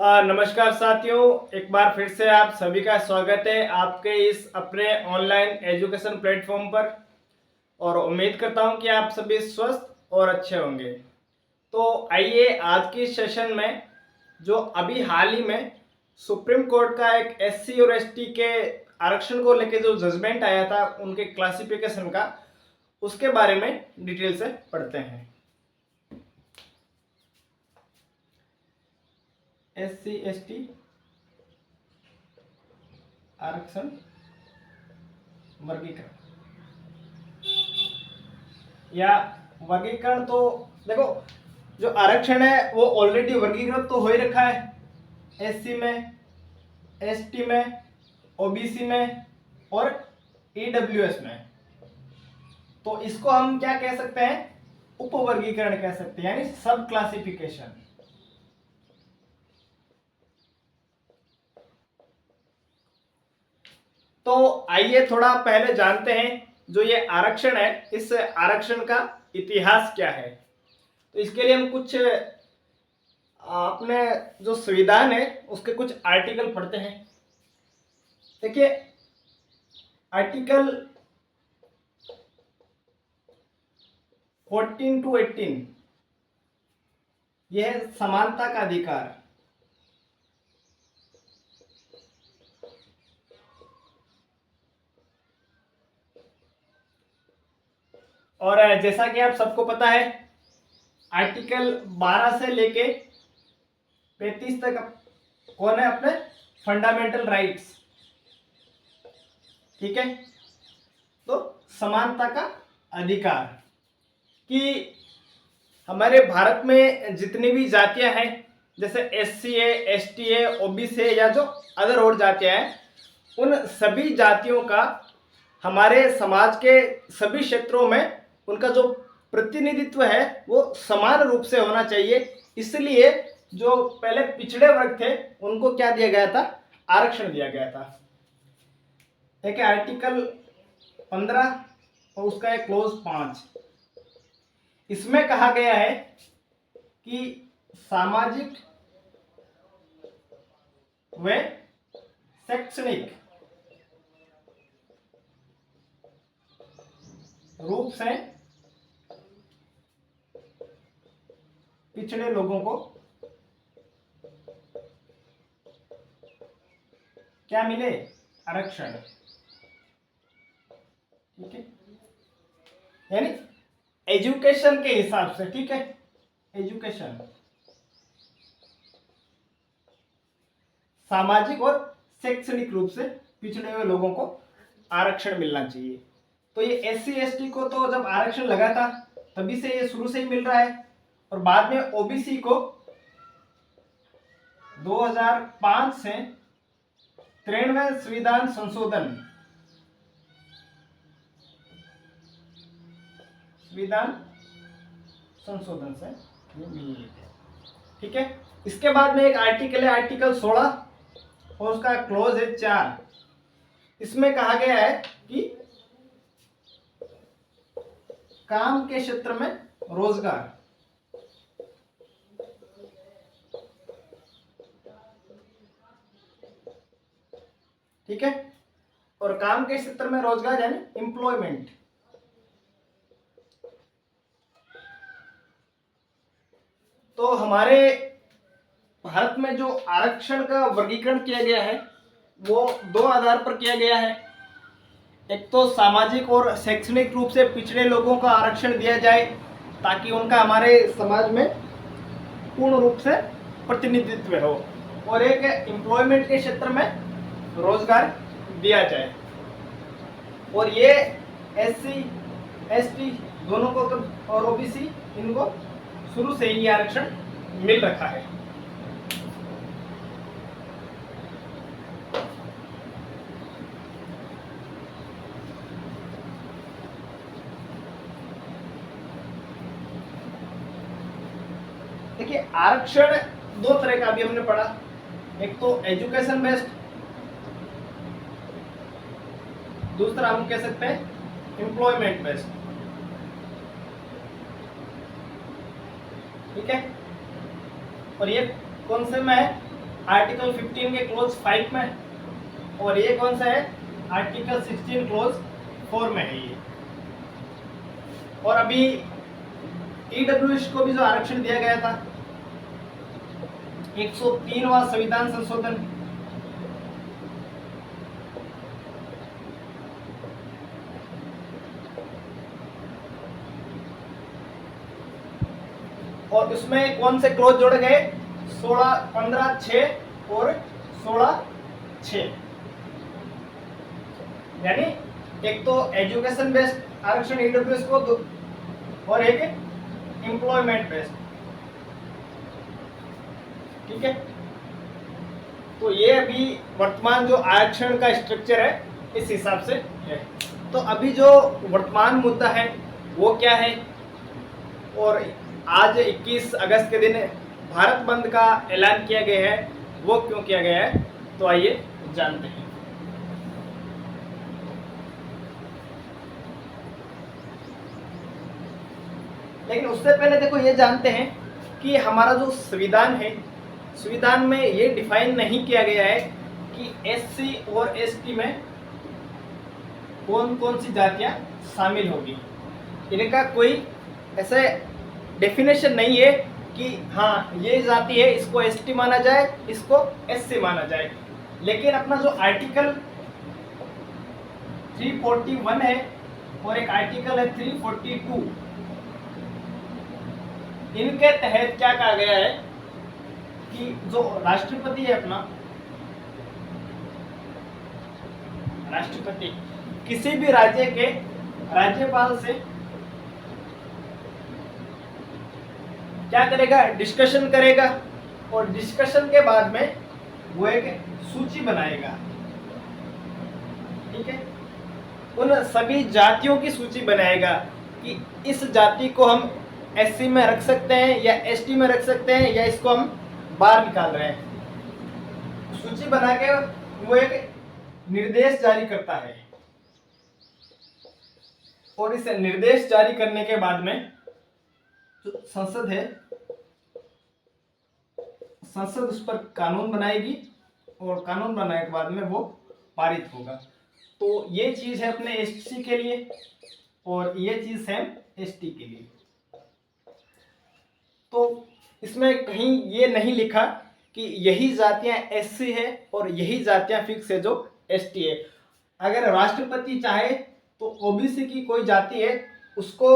नमस्कार साथियों, एक बार फिर से आप सभी का स्वागत है आपके इस अपने ऑनलाइन एजुकेशन प्लेटफॉर्म पर। और उम्मीद करता हूं कि आप सभी स्वस्थ और अच्छे होंगे। तो आइए आज की सेशन में जो अभी हाल ही में सुप्रीम कोर्ट का एक एससी और एसटी के आरक्षण को लेकर जो जजमेंट आया था उनके क्लासिफिकेशन का, उसके बारे में डिटेल से पढ़ते हैं। एससी एसटी आरक्षण वर्गीकरण या वर्गीकरण, तो देखो जो आरक्षण है वो ऑलरेडी वर्गीकृत तो हो ही रखा है, एससी में, एसटी में, ओबीसी में और ईडब्ल्यूएस में। तो इसको हम क्या कह सकते हैं, उपवर्गीकरण कह सकते हैं, यानी सब क्लासिफिकेशन। तो आइए थोड़ा पहले जानते हैं जो ये आरक्षण है, इस आरक्षण का इतिहास क्या है। तो इसके लिए हम कुछ अपने जो संविधान है उसके कुछ आर्टिकल पढ़ते हैं। देखिए, आर्टिकल 14 to 18 यह है समानता का अधिकार। और जैसा कि आप सबको पता है, आर्टिकल 12 से लेके 35 तक कौन है, अपने फंडामेंटल राइट्स। ठीक है, तो समानता का अधिकार कि हमारे भारत में जितनी भी जातियां हैं, जैसे एससी है, एसटी है, ओबीसी है या जो अदर और जातियां हैं, उन सभी जातियों का हमारे समाज के सभी क्षेत्रों में उनका जो प्रतिनिधित्व है वो समान रूप से होना चाहिए। इसलिए जो पहले पिछड़े वर्ग थे उनको क्या दिया गया था, आरक्षण दिया गया था। ठीक है, आर्टिकल 15 और उसका है क्लोज 5। इसमें कहा गया है कि सामाजिक व शैक्षणिक रूप से पिछड़े लोगों को क्या मिले, आरक्षण। ठीक है, यानी एजुकेशन के हिसाब से। ठीक है, एजुकेशन, सामाजिक और शैक्षणिक रूप से पिछड़े हुए लोगों को आरक्षण मिलना चाहिए। तो ये एससी एसटी को तो जब आरक्षण लगा था तभी से ये शुरू से ही मिल रहा है। और बाद में ओबीसी को 2005 से 93वें संविधान संशोधन से ये मिल रही है। ठीक है, इसके बाद में एक आर्टिकल है, आर्टिकल 16 और उसका क्लोज है 4। इसमें कहा गया है कि काम के क्षेत्र में रोजगार, ठीक है, और काम के क्षेत्र में रोजगार यानी एम्प्लॉयमेंट। तो हमारे भारत में जो आरक्षण का वर्गीकरण किया गया है वो दो आधार पर किया गया है। एक तो सामाजिक और शैक्षणिक रूप से पिछड़े लोगों का आरक्षण दिया जाए ताकि उनका हमारे समाज में पूर्ण रूप से प्रतिनिधित्व हो, और एक एम्प्लॉयमेंट के क्षेत्र में रोजगार दिया जाए। और ये एससी एसटी दोनों को और ओबीसी, इनको शुरू से ही आरक्षण मिल रखा है। देखिए, आरक्षण दो तरह का अभी हमने पढ़ा, एक तो एजुकेशन बेस्ड, दूसरा हम कह सकते हैं एम्प्लॉयमेंट बेस्ड। ठीक है, और ये कौन से में है, आर्टिकल 15 के क्लोज 5 में, और ये कौन सा है, आर्टिकल 16 क्लोज 4 में है ये। और अभी ईडब्ल्यूएस को भी जो आरक्षण दिया गया था, 103वां संविधान संशोधन, और उसमें कौन से क्लोज जोड़े गए, 16, 15, 6 और 16, 6। यानी एक तो एजुकेशन बेस्ड आरक्षण ईडब्ल्यूएस को और एक एम्प्लॉयमेंट बेस्ड। ठीक है, तो ये अभी वर्तमान जो आरक्षण का स्ट्रक्चर है इस हिसाब से है। तो अभी जो वर्तमान मुद्दा है वो क्या है, और आज 21 अगस्त के दिन भारत बंद का ऐलान किया गया है, वो क्यों किया गया है, तो आइए जानते हैं। लेकिन उससे पहले देखो ये जानते हैं कि हमारा जो संविधान है, संविधान में ये डिफाइन नहीं किया गया है कि एससी और एसटी में कौन कौन सी जातियां शामिल होगी। इनका कोई ऐसा डेफिनेशन नहीं है कि हाँ ये जाति है, इसको एसटी माना जाए, इसको एससी माना जाए। लेकिन अपना जो आर्टिकल 341 है और एक आर्टिकल है 342, इनके तहत क्या कहा गया है कि जो राष्ट्रपति है अपना, राष्ट्रपति किसी भी राज्य के राज्यपाल से क्या करेगा, डिस्कशन करेगा, और डिस्कशन के बाद में वो एक सूची बनाएगा। ठीक है, उन सभी जातियों की सूची बनाएगा कि इस जाति को हम एससी में रख सकते हैं या एसटी में रख सकते हैं, या इसको हम बाहर निकाल रहे हैं। सूची बना के वो एक निर्देश जारी करता है, और इस निर्देश जारी करने के बाद में जो संसद है, संसद उस पर कानून बनाएगी, और कानून बनाने के बाद में वो पारित होगा। तो ये चीज है अपने एससी के लिए, और ये चीज है एसटी के लिए। तो इसमें कहीं ये नहीं लिखा कि यही जातियां एससी है और यही जातियां फिक्स है जो एसटी है। अगर राष्ट्रपति चाहे तो ओबीसी की कोई जाति है उसको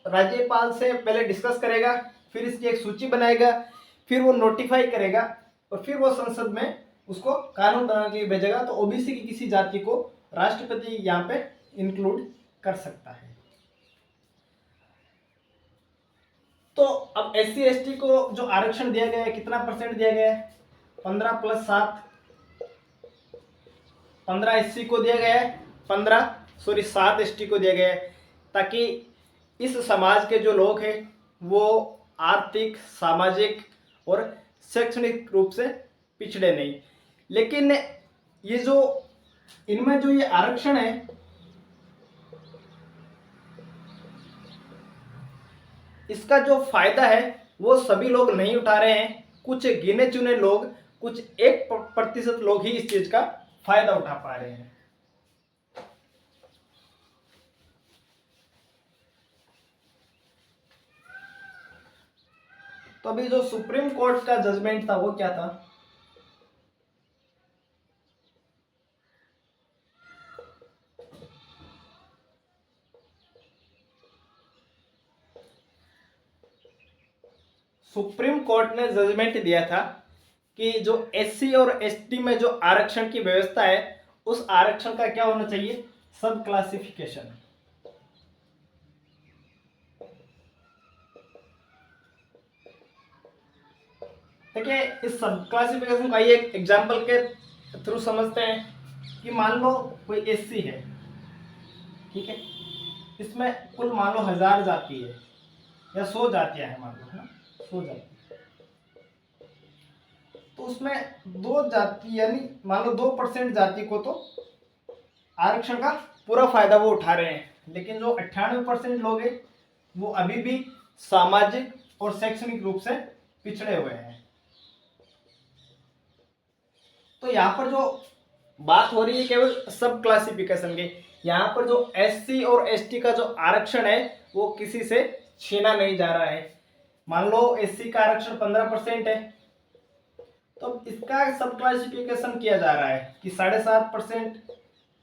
राज्यपाल से पहले डिस्कस करेगा, फिर इसकी एक सूची बनाएगा, फिर वो नोटिफाई करेगा, और फिर वो संसद में उसको कानून बना के भेजेगा। तो ओबीसी की किसी जाति को राष्ट्रपति यहाँ पे इंक्लूड कर सकता है। तो अब एससी एसटी को जो आरक्षण दिया गया है, कितना परसेंट दिया गया है, 15 + 7, 15 एससी को दिया गया है, 7 एसटी को दिया गया है, ताकि इस समाज के जो लोग हैं वो आर्थिक, सामाजिक और शैक्षणिक रूप से पिछड़े नहीं। लेकिन ये जो इनमें जो ये आरक्षण है, इसका जो फायदा है वो सभी लोग नहीं उठा रहे हैं। कुछ गिने चुने लोग, कुछ 1% लोग ही इस चीज का फायदा उठा पा रहे हैं। तो अभी जो सुप्रीम कोर्ट का जजमेंट था वो क्या था, सुप्रीम कोर्ट ने जजमेंट दिया था कि जो एससी और एसटी में जो आरक्षण की व्यवस्था है, उस आरक्षण का क्या होना चाहिए, सब क्लासिफिकेशन। देखिए, इस सब क्लासिफिकेशन का एक एग्जांपल के थ्रू समझते हैं कि मान लो कोई एससी है, ठीक है, इसमें कुल मान लो 1000 जाति है या 100 जातियां हैं, मान लो, है ना, 100 जाति। तो उसमें 2 जाति यानी मान लो 2% जाति को तो आरक्षण का पूरा फायदा वो उठा रहे हैं, लेकिन जो 98% लोग हैं वो अभी भी सामाजिक और शैक्षणिक रूप से पिछड़े हुए हैं। तो यहाँ पर जो बात हो रही है केवल सब क्लासिफिकेशन की। यहाँ पर जो एससी और एसटी का जो आरक्षण है वो किसी से छीना नहीं जा रहा है। मान लो एससी का आरक्षण 15% है, तो इसका सब क्लासिफिकेशन किया जा रहा है कि 7.5%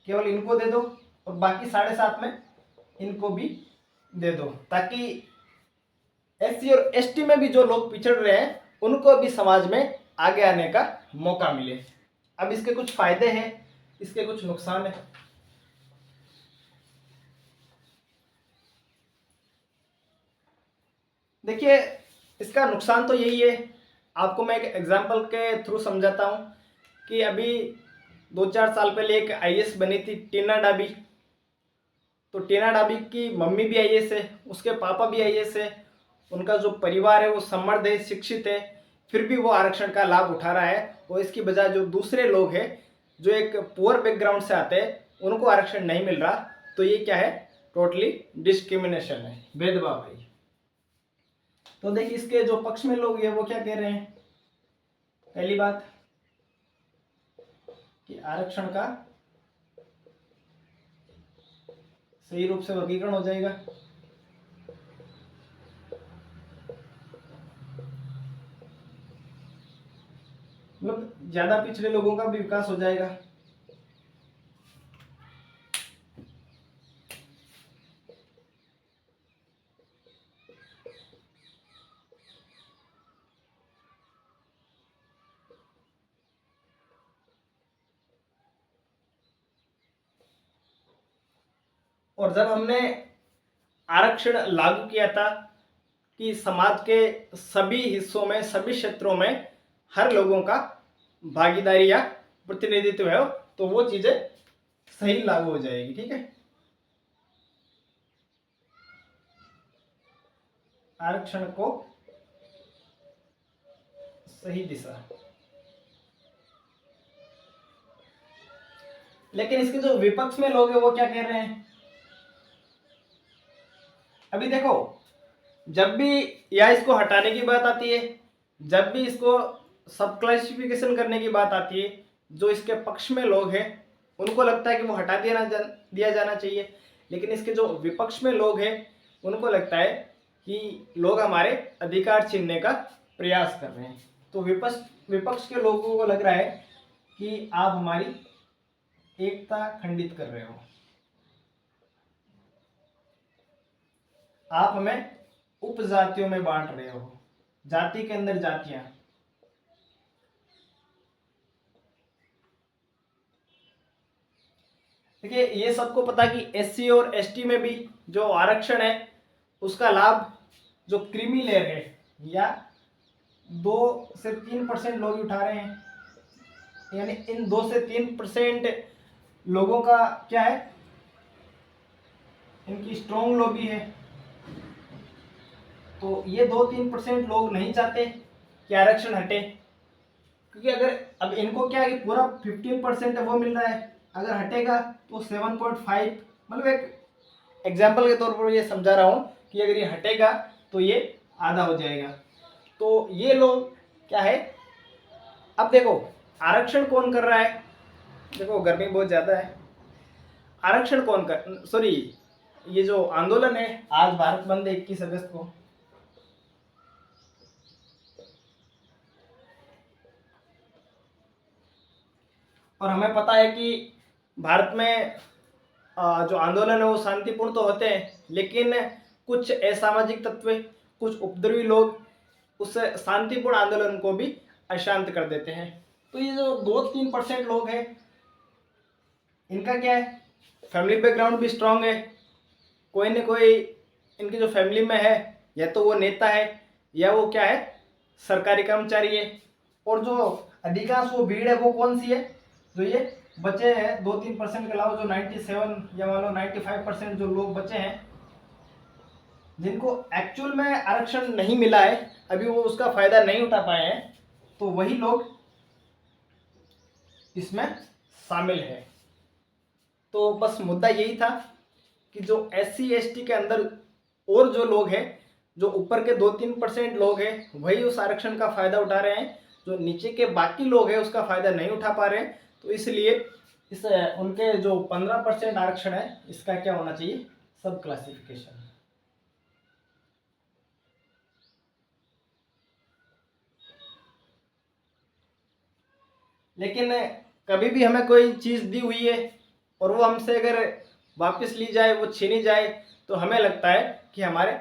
केवल इनको दे दो और बाकी 7.5 में इनको भी दे दो, ताकि एससी और एसटी में भी जो लोग पिछड़ रहे हैं उनको भी समाज में आगे आने का मौका मिले। अब इसके कुछ फायदे हैं, इसके कुछ नुकसान है। देखिए, इसका नुकसान तो यही है, आपको मैं एक एग्जांपल के थ्रू समझाता हूँ कि अभी 2-4 साल पहले एक आईएएस बनी थी टीना डाबी। तो टीना डाबी की मम्मी भी आईएएस है, उसके पापा भी आईएएस है, उनका जो परिवार है वो समृद्ध है, शिक्षित है, फिर भी वो आरक्षण का लाभ उठा रहा है। और इसकी बजाय जो दूसरे लोग हैं जो एक पुअर बैकग्राउंड से आते हैं उनको आरक्षण नहीं मिल रहा। तो ये क्या है, टोटली डिस्क्रिमिनेशन है, भेदभाव है। तो देखिए, इसके जो पक्ष में लोग हैं वो क्या कह रहे हैं। पहली बात कि आरक्षण का सही रूप से वर्गीकरण हो जाएगा। मतलब ज्यादा पिछड़े लोगों का भी विकास हो जाएगा। और जब हमने आरक्षण लागू किया था कि समाज के सभी हिस्सों में, सभी क्षेत्रों में हर लोगों का भागीदारी या प्रतिनिधित्व है, तो वो चीजें सही लागू हो जाएगी। ठीक है, आरक्षण को सही दिशा। लेकिन इसके जो विपक्ष में लोग हैं वो क्या कह रहे हैं। अभी देखो, जब भी या इसको हटाने की बात आती है, जब भी इसको सब क्लासिफिकेशन करने की बात आती है, जो इसके पक्ष में लोग हैं उनको लगता है कि वो हटा दिया जाना चाहिए। लेकिन इसके जो विपक्ष में लोग हैं उनको लगता है कि लोग हमारे अधिकार छीनने का प्रयास कर रहे हैं। तो विपक्ष के लोगों को लग रहा है कि आप हमारी एकता खंडित कर रहे हो, आप हमें उपजातियों में बांट रहे हो, जाति के अंदर जातियां। देखिए, ये सबको पता कि एससी और एसटी में भी जो आरक्षण है उसका लाभ जो क्रीमी लेयर है या 2 से 3% लोग उठा रहे हैं। यानी इन 2 से 3% लोगों का क्या है, इनकी स्ट्रॉन्ग लॉबी है। तो ये 2-3% लोग नहीं चाहते कि आरक्षण हटे, क्योंकि अगर अब इनको क्या है कि पूरा 15% है वो मिल रहा है, अगर हटेगा तो 7.5, मतलब एक एग्जाम्पल के तौर पर ये समझा रहा हूँ कि अगर ये हटेगा तो ये आधा हो जाएगा। तो ये लोग क्या है, अब देखो आरक्षण कौन कर रहा है। देखो गर्मी बहुत ज़्यादा है, आरक्षण कौन कर, सॉरी, ये जो आंदोलन है, आज भारत बंद है 21 अगस्त को। और हमें पता है कि भारत में जो आंदोलन है वो शांतिपूर्ण तो होते हैं, लेकिन कुछ असामाजिक तत्व, कुछ उपद्रवी लोग उस शांतिपूर्ण आंदोलन को भी अशांत कर देते हैं। तो ये जो 2-3% लोग हैं इनका क्या है, फैमिली बैकग्राउंड भी स्ट्रांग है, कोई न कोई इनकी जो फैमिली में है या तो वो नेता है या वो क्या है, सरकारी कर्मचारी है। और जो अधिकांश वो भीड़ है वो कौन सी है, जो ये बचे हैं 2-3% के अलावा जो 97 या मान लो 95% जो लोग बचे हैं जिनको एक्चुअल में आरक्षण नहीं मिला है, अभी वो उसका फायदा नहीं उठा पाए हैं, तो वही लोग इसमें शामिल है। तो बस मुद्दा यही था कि जो एससी एसटी के अंदर और जो लोग हैं, जो ऊपर के 2-3% लोग हैं, वही उस आरक्षण का फायदा उठा रहे हैं, जो नीचे के बाकी लोग हैं उसका फ़ायदा नहीं उठा पा रहे हैं। तो इसलिए इस उनके जो 15% आरक्षण है इसका क्या होना चाहिए, सब क्लासिफिकेशन। लेकिन कभी भी हमें कोई चीज़ दी हुई है और वो हमसे अगर वापस ली जाए, वो छीनी जाए, तो हमें लगता है कि हमारे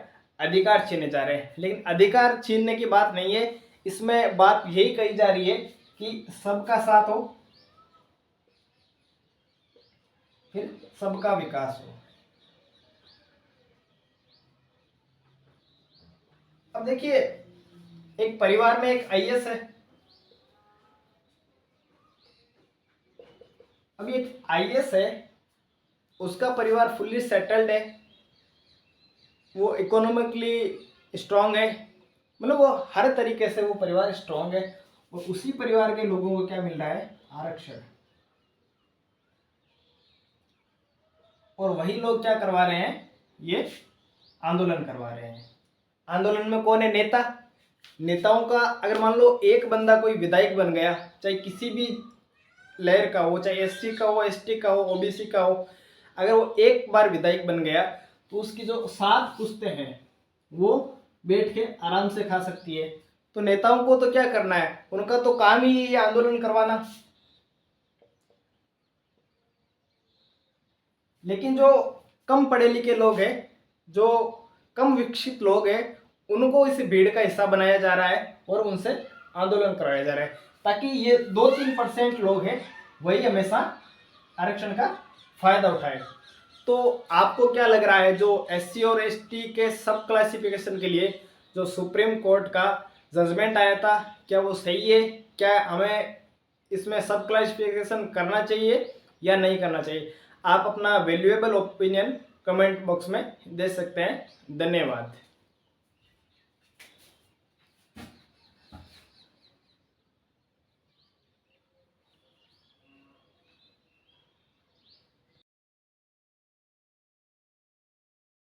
अधिकार छीने जा रहे हैं। लेकिन अधिकार छीनने की बात नहीं है, इसमें बात यही कही जा रही है कि सबका साथ हो, फिर सबका विकास हो। अब देखिए, एक परिवार में एक आईएएस है। अब एक आईएएस है, उसका परिवार फुल्ली सेटल्ड है, वो इकोनॉमिकली स्ट्रांग है, मतलब वो हर तरीके से वो परिवार स्ट्रांग है, और उसी परिवार के लोगों को क्या मिल रहा है, आरक्षण। और वही लोग क्या करवा रहे हैं, ये आंदोलन करवा रहे हैं। आंदोलन में कौन है, नेता। नेताओं का अगर मान लो एक बंदा कोई विधायक बन गया, चाहे किसी भी लेयर का हो, चाहे एससी का हो, एसटी का हो, ओबीसी का हो, अगर वो एक बार विधायक बन गया तो उसकी जो 7 पुश्तें हैं वो बैठ के आराम से खा सकती है। तो नेताओं को तो क्या करना है, उनका तो काम ही ये आंदोलन करवाना। लेकिन जो कम पढ़े लिखे लोग हैं, जो कम विकसित लोग हैं, उनको इस भीड़ का हिस्सा बनाया जा रहा है और उनसे आंदोलन कराया जा रहा है, ताकि ये 2-3% लोग हैं वही हमेशा आरक्षण का फायदा उठाए। तो आपको क्या लग रहा है, जो एससी और एसटी के सब क्लासिफिकेशन के लिए जो सुप्रीम कोर्ट का जजमेंट आया था, क्या वो सही है? क्या हमें इसमें सब क्लासिफिकेशन करना चाहिए या नहीं करना चाहिए? आप अपना वैल्यूएबल ओपिनियन कमेंट बॉक्स में दे सकते हैं। धन्यवाद।